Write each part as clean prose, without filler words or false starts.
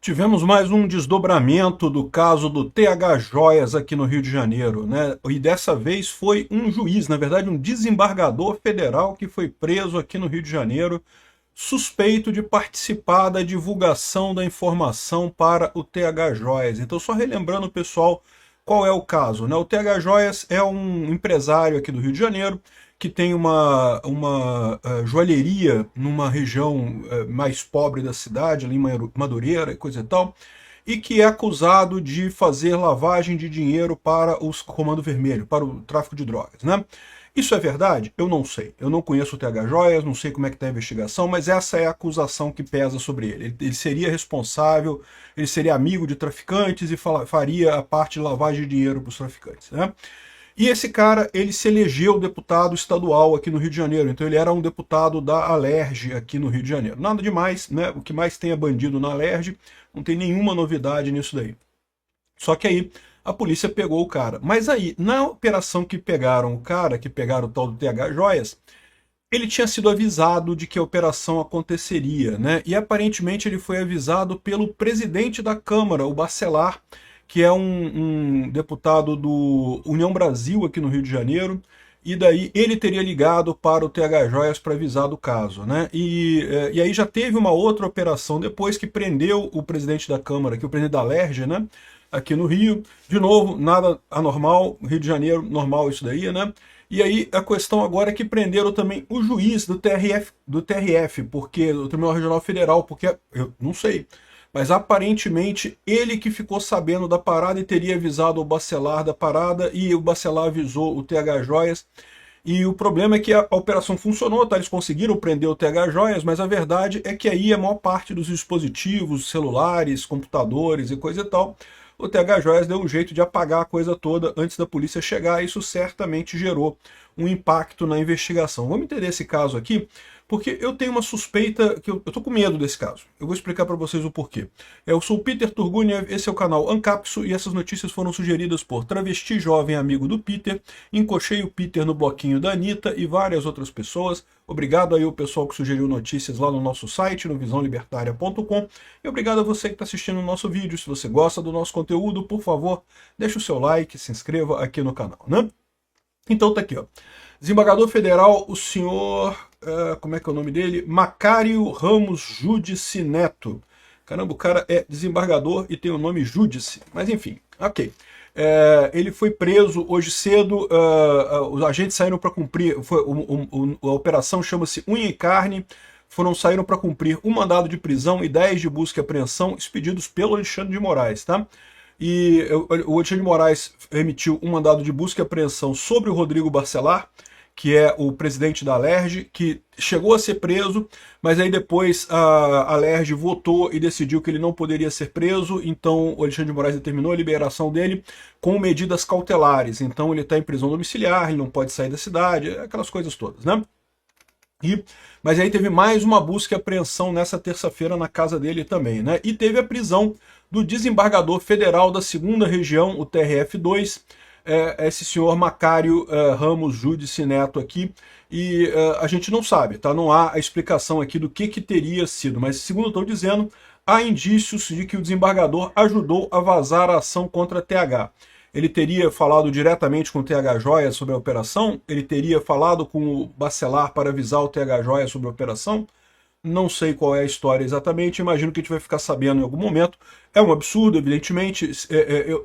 Tivemos mais um desdobramento do caso do TH Joias aqui no Rio de Janeiro, né? E dessa vez foi um juiz, na verdade um desembargador federal que foi preso aqui no Rio de Janeiro, suspeito de participar da divulgação da informação para o TH Joias. Então, só relembrando, pessoal, qual é o caso, né? O TH Joias é um empresário aqui do Rio de Janeiro que tem uma joalheria numa região mais pobre da cidade, ali em Madureira e coisa e tal, e que é acusado de fazer lavagem de dinheiro para os Comando Vermelho, para o tráfico de drogas, né? Isso é verdade? Eu não sei. Eu não conheço o TH Joias, não sei como é que está a investigação, mas essa é a acusação que pesa sobre ele. Ele seria responsável, ele seria amigo de traficantes e faria a parte de lavagem de dinheiro para os traficantes, né? E esse cara, ele se elegeu deputado estadual aqui no Rio de Janeiro, então ele era um deputado da Alerj aqui no Rio de Janeiro. Nada demais, né? O que mais tem é bandido na Alerj, não tem nenhuma novidade nisso daí. Só que aí a polícia pegou o cara. Mas aí, na operação que pegaram o cara, que pegaram o tal do TH Joias, ele tinha sido avisado de que a operação aconteceria, né? E aparentemente ele foi avisado pelo presidente da Câmara, o Bacelar, que é um deputado do União Brasil aqui no Rio de Janeiro, e daí ele teria ligado para o TH Joias para avisar do caso, né? E aí já teve uma outra operação depois que prendeu o presidente da Câmara, que é o presidente da Alerj, né? Aqui no Rio. De novo, nada anormal, Rio de Janeiro, normal isso daí, né? E aí a questão agora é que prenderam também o juiz do TRF, porque do Tribunal Regional Federal, porque eu não sei, mas aparentemente ele que ficou sabendo da parada e teria avisado o Bacelar da parada, e o Bacelar avisou o TH Joias. E o problema é que a operação funcionou, tá? Eles conseguiram prender o TH Joias, mas a verdade é que aí a maior parte dos dispositivos, celulares, computadores e coisa e tal, o TH Joias deu um jeito de apagar a coisa toda antes da polícia chegar, e isso certamente gerou um impacto na investigação. Vamos entender esse caso aqui, porque eu tenho uma suspeita, que eu tô com medo desse caso. Eu vou explicar para vocês o porquê. Eu sou o Peter Turguniev, esse é o canal Ancapso, e essas notícias foram sugeridas por Travesti Jovem Amigo do Peter, Encochei o Peter no Bloquinho da Anitta e várias outras pessoas. Obrigado aí ao pessoal que sugeriu notícias lá no nosso site, no visãolibertaria.com, e obrigado a você que está assistindo o nosso vídeo. Se você gosta do nosso conteúdo, por favor, deixe o seu like, se inscreva aqui no canal, né? Então tá aqui, ó. Desembargador Federal, o senhor, como é que é o nome dele? Macário Ramos Júdice Neto. Caramba, o cara é desembargador e tem o nome Júdice, mas enfim, ok. Ele foi preso hoje cedo, os agentes saíram para cumprir, a operação chama-se Unha e Carne, saíram para cumprir um mandado de prisão e 10 de busca e apreensão expedidos pelo Alexandre de Moraes, tá? E o Alexandre de Moraes emitiu um mandado de busca e apreensão sobre o Rodrigo Bacelar, que é o presidente da Alerj, que chegou a ser preso, mas aí depois a Alerj votou e decidiu que ele não poderia ser preso, então o Alexandre de Moraes determinou a liberação dele com medidas cautelares. Então ele está em prisão domiciliar, ele não pode sair da cidade, aquelas coisas todas, né? Mas aí teve mais uma busca e apreensão nessa terça-feira na casa dele também, né? E teve a prisão do desembargador federal da 2ª Região, o TRF2, esse senhor Macário Ramos Júdice Neto aqui, e a gente não sabe, tá? Não há a explicação aqui do que teria sido, mas segundo estão dizendo, há indícios de que o desembargador ajudou a vazar a ação contra a TH. Ele teria falado diretamente com o TH Joias sobre a operação? Ele teria falado com o Bacelar para avisar o TH Joias sobre a operação? Não sei qual é a história exatamente, imagino que a gente vai ficar sabendo em algum momento. É um absurdo, evidentemente,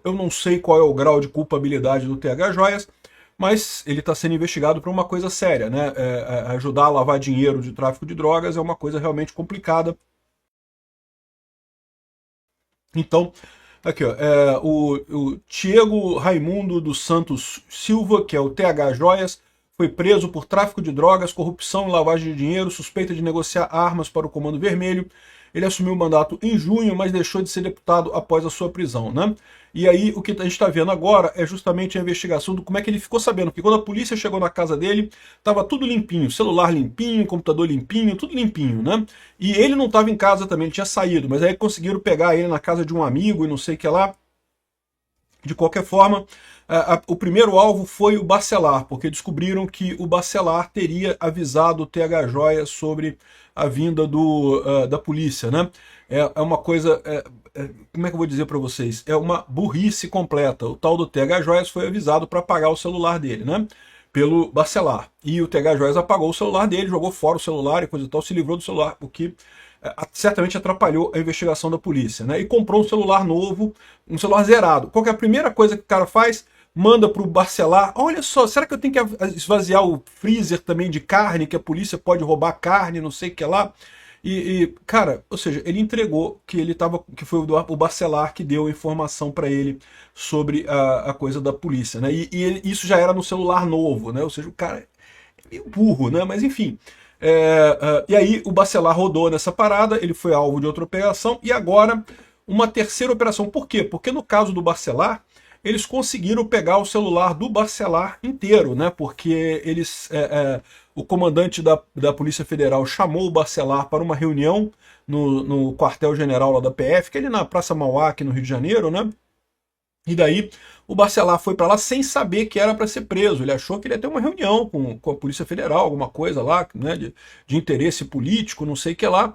eu não sei qual é o grau de culpabilidade do TH Joias, mas ele está sendo investigado por uma coisa séria, né? Ajudar a lavar dinheiro de tráfico de drogas é uma coisa realmente complicada. Então, aqui, ó, o Tiago Raimundo dos Santos Silva, que é o TH Joias, foi preso por tráfico de drogas, corrupção e lavagem de dinheiro, suspeita de negociar armas para o Comando Vermelho. Ele assumiu o mandato em junho, mas deixou de ser deputado após a sua prisão, né? E aí o que a gente está vendo agora é justamente a investigação do como é que ele ficou sabendo, porque quando a polícia chegou na casa dele, estava tudo limpinho, celular limpinho, computador limpinho, tudo limpinho, né? E ele não estava em casa também, ele tinha saído, mas aí conseguiram pegar ele na casa de um amigo e não sei o que lá. De qualquer forma, o primeiro alvo foi o Bacelar, porque descobriram que o Bacelar teria avisado o TH Joias sobre a vinda da polícia, né? é uma coisa, como é que eu vou dizer para vocês? É uma burrice completa. O tal do TH Joias foi avisado para apagar o celular dele, né? Pelo Bacelar. E o TH Joias apagou o celular dele, jogou fora o celular e coisa e tal, se livrou do celular, o que certamente atrapalhou a investigação da polícia, né? E comprou um celular novo, um celular zerado. Qual que é a primeira coisa que o cara faz? Manda para o Bacelar, olha só, será que eu tenho que esvaziar o freezer também de carne, que a polícia pode roubar carne, não sei o que lá. Cara, ou seja, ele entregou que ele tava, que foi o Bacelar que deu a informação para ele sobre a coisa da polícia, né? Isso já era no celular novo, né? Ou seja, o cara é meio burro, né? Mas enfim. E aí o Bacelar rodou nessa parada, ele foi alvo de outra operação, e agora uma terceira operação. Por quê? Porque no caso do Bacelar, eles conseguiram pegar o celular do Bacelar inteiro, né? Porque o comandante da Polícia Federal chamou o Bacelar para uma reunião no quartel-general lá da PF, que é ali na Praça Mauá, aqui no Rio de Janeiro, né? E daí o Bacelar foi para lá sem saber que era para ser preso. Ele achou que ele ia ter uma reunião com a Polícia Federal, alguma coisa lá, né, de interesse político, não sei o que lá.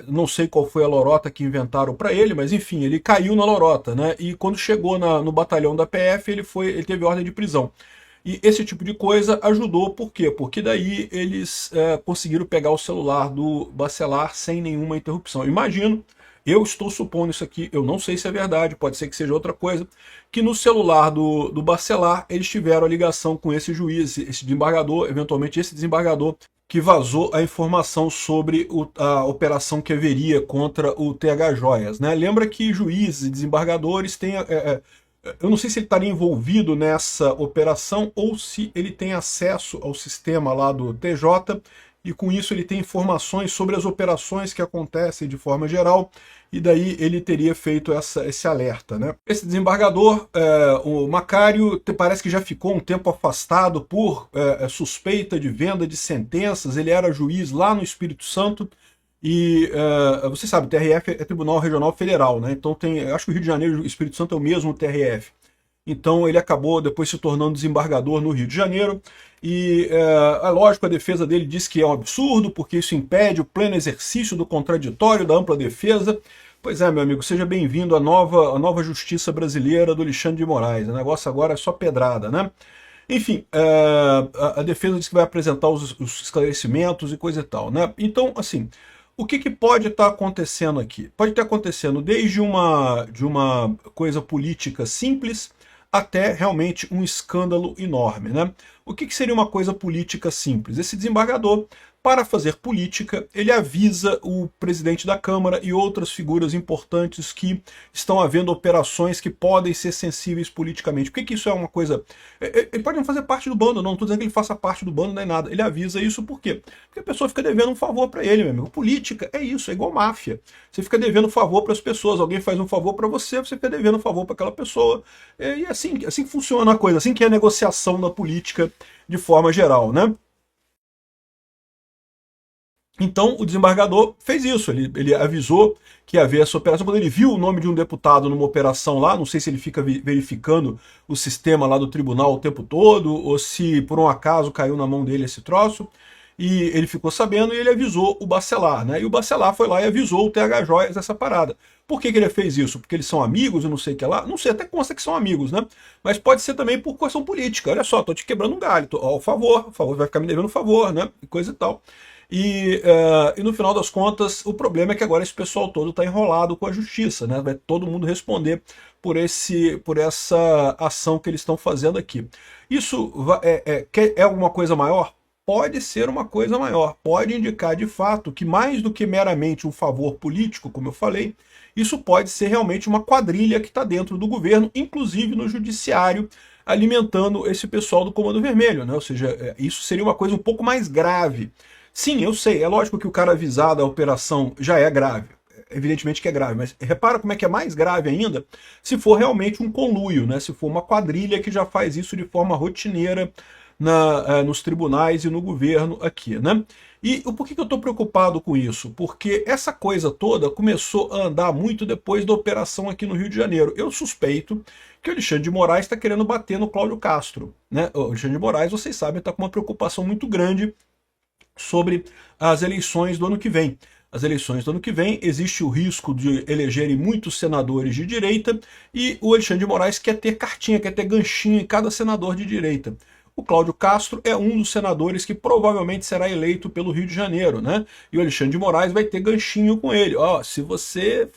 Não sei qual foi a lorota que inventaram para ele, mas enfim, ele caiu na lorota, né? E quando chegou no batalhão da PF, ele teve ordem de prisão. E esse tipo de coisa ajudou, por quê? Porque daí eles conseguiram pegar o celular do Bacelar sem nenhuma interrupção. Imagino, eu estou supondo isso aqui, eu não sei se é verdade, pode ser que seja outra coisa, que no celular do Bacelar eles tiveram a ligação com esse juiz, esse desembargador, eventualmente esse desembargador que vazou a informação sobre a operação que haveria contra o TH Joias, né? Lembra que juízes e desembargadores têm... eu não sei se ele estaria envolvido nessa operação ou se ele tem acesso ao sistema lá do TJ e com isso ele tem informações sobre as operações que acontecem de forma geral e daí ele teria feito esse alerta, né? Esse desembargador, o Macário, parece que já ficou um tempo afastado por suspeita de venda de sentenças. Ele era juiz lá no Espírito Santo e você sabe, o TRF é Tribunal Regional Federal, né? Então acho que o Rio de Janeiro e o Espírito Santo é o mesmo TRF. Então ele acabou depois se tornando desembargador no Rio de Janeiro e lógico, a defesa dele diz que é um absurdo porque isso impede o pleno exercício do contraditório, da ampla defesa. Pois é, meu amigo, seja bem-vindo à nova justiça brasileira do Alexandre de Moraes. O negócio agora é só pedrada, né? Enfim, a defesa diz que vai apresentar os esclarecimentos e coisa e tal, né? Então, assim, o que pode estar acontecendo aqui? Pode estar acontecendo desde de uma coisa política simples até realmente um escândalo enorme, né? O que seria uma coisa política simples? Esse desembargador, para fazer política, ele avisa o presidente da Câmara e outras figuras importantes que estão havendo operações que podem ser sensíveis politicamente. Por que isso é uma coisa... Ele pode não fazer parte do bando, não estou dizendo que ele faça parte do bando nem nada. Ele avisa isso por quê? Porque a pessoa fica devendo um favor para ele, meu amigo. Política é isso, é igual máfia. Você fica devendo um favor para as pessoas, alguém faz um favor para você, você fica devendo um favor para aquela pessoa. E assim que funciona a coisa, assim que é a negociação na política de forma geral, né? Então o desembargador fez isso, ele avisou que ia haver essa operação. Quando ele viu o nome de um deputado numa operação lá, não sei se ele fica verificando o sistema lá do tribunal o tempo todo, ou se por um acaso caiu na mão dele esse troço, e ele ficou sabendo e ele avisou o Bacelar, né? E o Bacelar foi lá e avisou o TH Joias dessa parada. Por que ele fez isso? Porque eles são amigos e não sei o que lá? Não sei, até consta que são amigos, né? Mas pode ser também por questão política. Olha só, tô te quebrando um galho, o favor vai ficar me devendo um favor, né? E coisa e tal. E no final das contas, o problema é que agora esse pessoal todo está enrolado com a justiça, né? Vai todo mundo responder por essa ação que eles estão fazendo aqui. Isso é alguma coisa maior? Pode ser uma coisa maior, pode indicar de fato que mais do que meramente um favor político, como eu falei, isso pode ser realmente uma quadrilha que está dentro do governo, inclusive no judiciário, alimentando esse pessoal do Comando Vermelho, né? Ou seja, isso seria uma coisa um pouco mais grave. Sim, eu sei, é lógico que o cara avisar da operação já é grave, evidentemente que é grave, mas repara como é que é mais grave ainda se for realmente um conluio, né? Se for uma quadrilha que já faz isso de forma rotineira nos tribunais e no governo aqui, né? E por que eu estou preocupado com isso? Porque essa coisa toda começou a andar muito depois da operação aqui no Rio de Janeiro. Eu suspeito que o Alexandre de Moraes está querendo bater no Cláudio Castro, né? O Alexandre de Moraes, vocês sabem, está com uma preocupação muito grande sobre as eleições do ano que vem. as eleições do ano que vem, existe o risco de elegerem muitos senadores de direita, e o Alexandre de Moraes quer ter cartinha, quer ter ganchinho em cada senador de direita. O Cláudio Castro é um dos senadores que provavelmente será eleito pelo Rio de Janeiro, né? E o Alexandre de Moraes vai ter ganchinho com ele. Ó, se você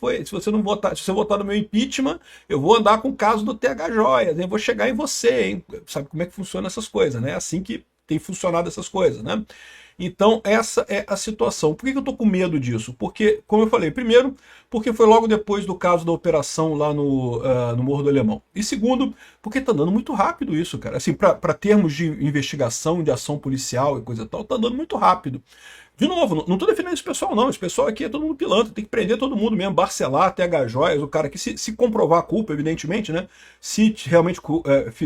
não votar, se você votar no meu impeachment, eu vou andar com o caso do TH Joias, eu vou chegar em você, hein? Sabe como é que funciona essas coisas, né? É assim que tem funcionado essas coisas, né? Então, essa é a situação. Por que eu estou com medo disso? Porque, como eu falei, primeiro, porque foi logo depois do caso da operação lá no Morro do Alemão. E segundo, porque está andando muito rápido isso, cara. Assim, para termos de investigação, de ação policial e coisa e tal, está andando muito rápido. De novo, não estou defendendo esse pessoal, não. Esse pessoal aqui é todo mundo pilantra, tem que prender todo mundo mesmo, Barcelar, TH Joias, o cara que se comprovar a culpa, evidentemente, né? Se realmente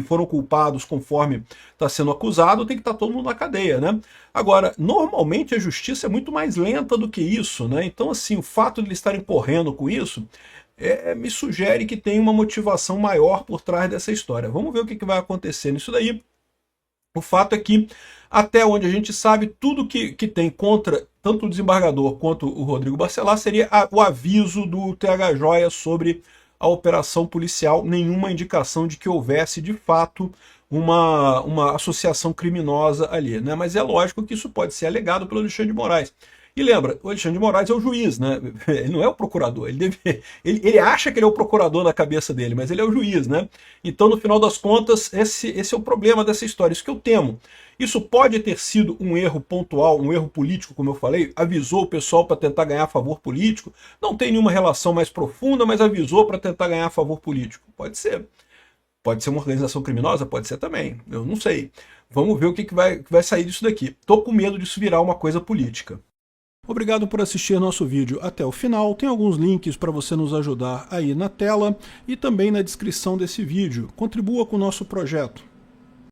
foram culpados conforme está sendo acusado, tem que estar todo mundo na cadeia, né? Agora, normalmente a justiça é muito mais lenta do que isso, né? Então, assim, o fato de eles estarem correndo com isso me sugere que tem uma motivação maior por trás dessa história. Vamos ver o que vai acontecer nisso daí. O fato é que, até onde a gente sabe, tudo que tem contra tanto o desembargador quanto o Rodrigo Barcelar seria o aviso do TH Joias sobre a operação policial, nenhuma indicação de que houvesse, de fato, uma associação criminosa ali, né? Mas é lógico que isso pode ser alegado pelo Alexandre de Moraes. E lembra, o Alexandre de Moraes é o juiz, né? Ele não é o procurador, ele acha que ele é o procurador na cabeça dele, mas ele é o juiz, né? Então, no final das contas, esse é o problema dessa história, isso que eu temo. Isso pode ter sido um erro pontual, um erro político, como eu falei, avisou o pessoal para tentar ganhar favor político, não tem nenhuma relação mais profunda, mas avisou para tentar ganhar favor político. Pode ser. Pode ser uma organização criminosa? Pode ser também, eu não sei. Vamos ver o que vai sair disso daqui. Tô com medo disso virar uma coisa política. Obrigado por assistir nosso vídeo até o final. Tem alguns links para você nos ajudar aí na tela e também na descrição desse vídeo. Contribua com o nosso projeto.